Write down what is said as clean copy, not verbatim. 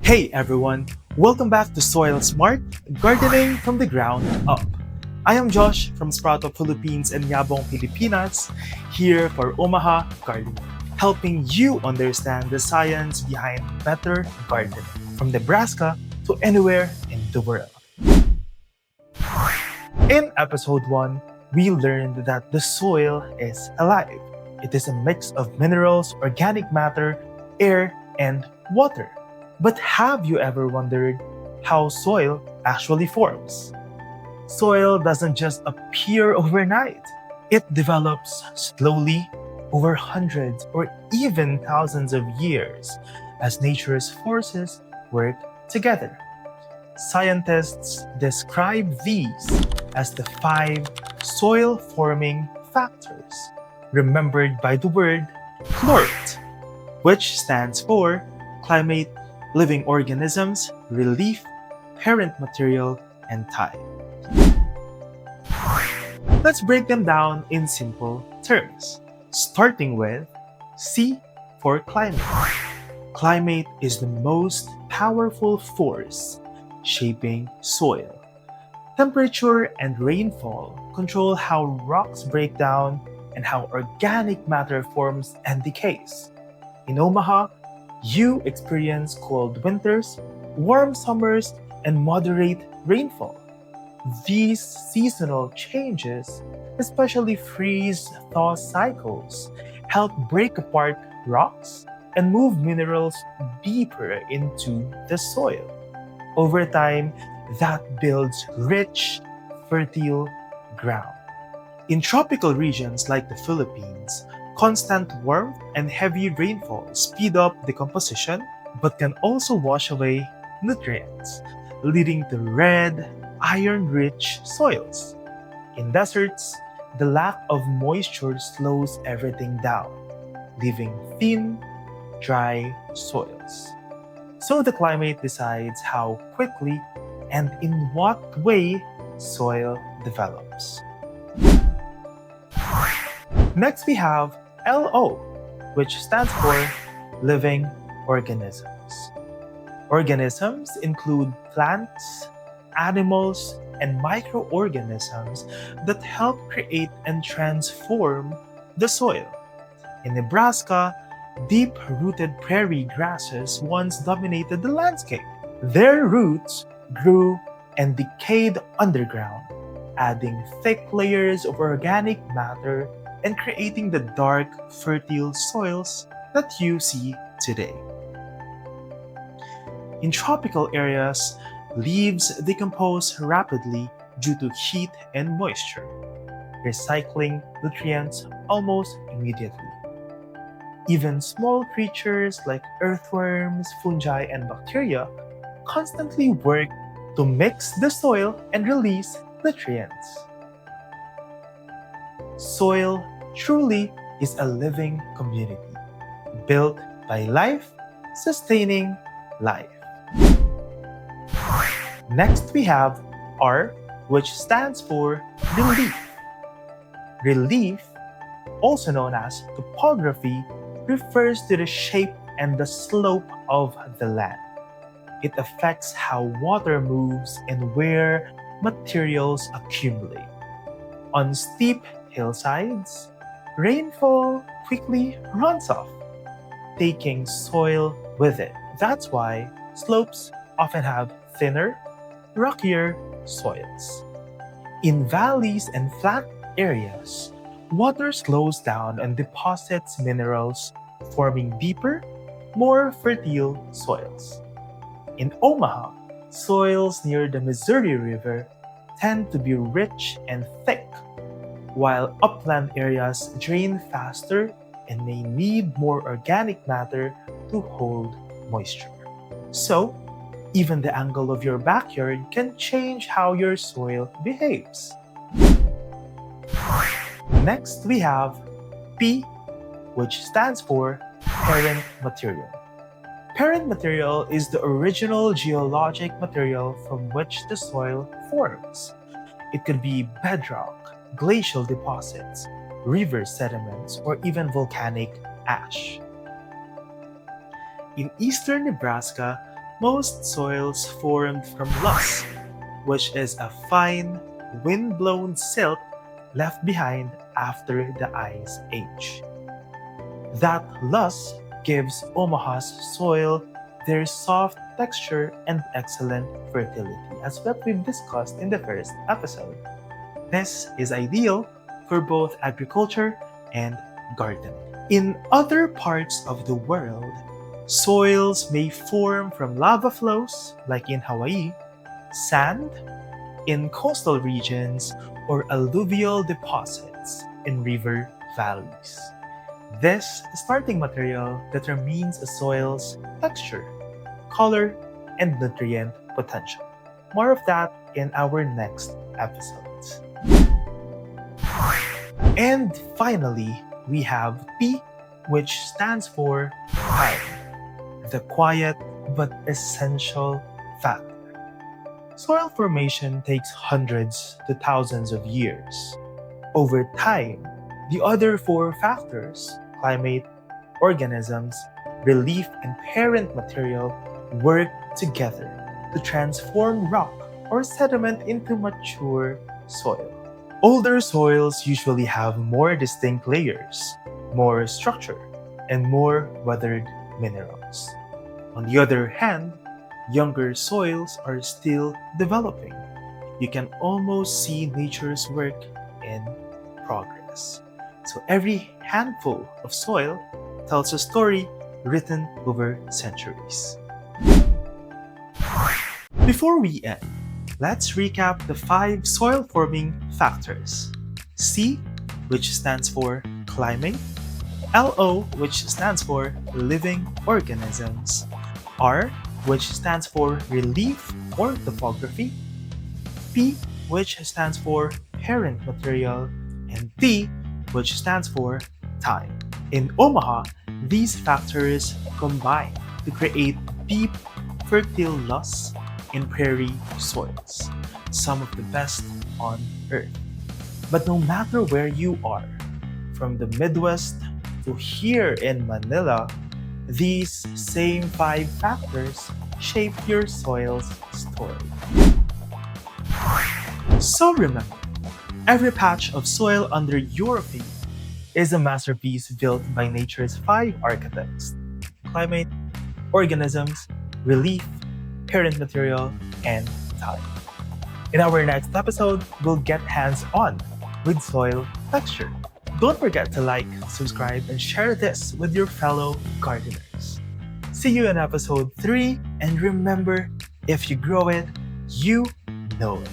Hey everyone, welcome back to Soil Smart, Gardening from the Ground Up. I am Josh from Sprout Philippines and Yabong, Pilipinas, here for Omaha Gardening, helping you understand the science behind better gardening, from Nebraska to anywhere in the world. In episode 1, we learned that the soil is alive. It is a mix of minerals, organic matter, air, and water. But have you ever wondered how soil actually forms? Soil doesn't just appear overnight. It develops slowly over hundreds or even thousands of years as nature's forces work together. Scientists describe these as the five soil forming factors, remembered by the word CLORPT, which stands for climate, living organisms, relief, parent material, and time. Let's break them down in simple terms, starting with C for climate. Climate is the most powerful force shaping soil. Temperature and rainfall control how rocks break down and how organic matter forms and decays. In Omaha, you experience cold winters, warm summers, and moderate rainfall. These seasonal changes, especially freeze-thaw cycles, help break apart rocks and move minerals deeper into the soil. Over time, that builds rich, fertile ground. In tropical regions like the Philippines, constant warmth and heavy rainfall speed up decomposition but can also wash away nutrients, leading to red, iron-rich soils. In deserts, the lack of moisture slows everything down, leaving thin, dry soils. So the climate decides how quickly and in what way soil develops. Next, we have LO, which stands for living organisms. Organisms include plants, animals, and microorganisms that help create and transform the soil. In Nebraska, deep-rooted prairie grasses once dominated the landscape. Their roots grew and decayed underground, adding thick layers of organic matter and creating the dark, fertile soils that you see today. In tropical areas, leaves decompose rapidly due to heat and moisture, recycling nutrients almost immediately. Even small creatures like earthworms, fungi, and bacteria constantly work to mix the soil and release nutrients. Soil truly is a living community, built by life, sustaining life. Next, we have R, which stands for relief. Relief, also known as topography, refers to the shape and the slope of the land. It affects how water moves and where materials accumulate. On steep hillsides, rainfall quickly runs off, taking soil with it. That's why slopes often have thinner, rockier soils. In valleys and flat areas, water slows down and deposits minerals, forming deeper, more fertile soils. In Omaha, soils near the Missouri River tend to be rich and thick, while upland areas drain faster and may need more organic matter to hold moisture. So, even the angle of your backyard can change how your soil behaves. Next, we have P, which stands for parent material. Parent material is the original geologic material from which the soil forms. It could be bedrock, glacial deposits, river sediments, or even volcanic ash. In eastern Nebraska, Most soils formed from loess, which is a fine, wind-blown silt left behind after the ice age. That loess gives Omaha's soil their soft texture and excellent fertility, as what we've discussed in the first episode. This is ideal for both agriculture and gardening. In other parts of the world, soils may form from lava flows, like in Hawaii, sand in coastal regions, or alluvial deposits in river valleys. This starting material determines a soil's texture, color, and nutrient potential. More of that in our next episodes. And finally, we have P, which stands for time, the quiet but essential factor. Soil formation takes hundreds to thousands of years. Over time, the other four factors, climate, organisms, relief, and parent material, work together to transform rock or sediment into mature soil. Older soils usually have more distinct layers, more structure, and more weathered minerals. On the other hand, younger soils are still developing. You can almost see nature's work in progress. So every handful of soil tells a story written over centuries. Before we end, let's recap the 5 soil-forming factors. C, which stands for climate. LO, which stands for living organisms. R, which stands for relief or topography. P, which stands for parent material. And T, which stands for time. In Omaha, these factors combine to create deep, fertile loess in prairie soils, some of the best on earth. But no matter where you are, from the Midwest to here in Manila, these same 5 factors shape your soil's story. So remember, every patch of soil under your feet is a masterpiece built by nature's 5 architects: climate, organisms, relief, parent material, and time. In our next episode, we'll get hands-on with soil texture. Don't forget to like, subscribe, and share this with your fellow gardeners. See you in episode 3, and remember, if you grow it, you know it.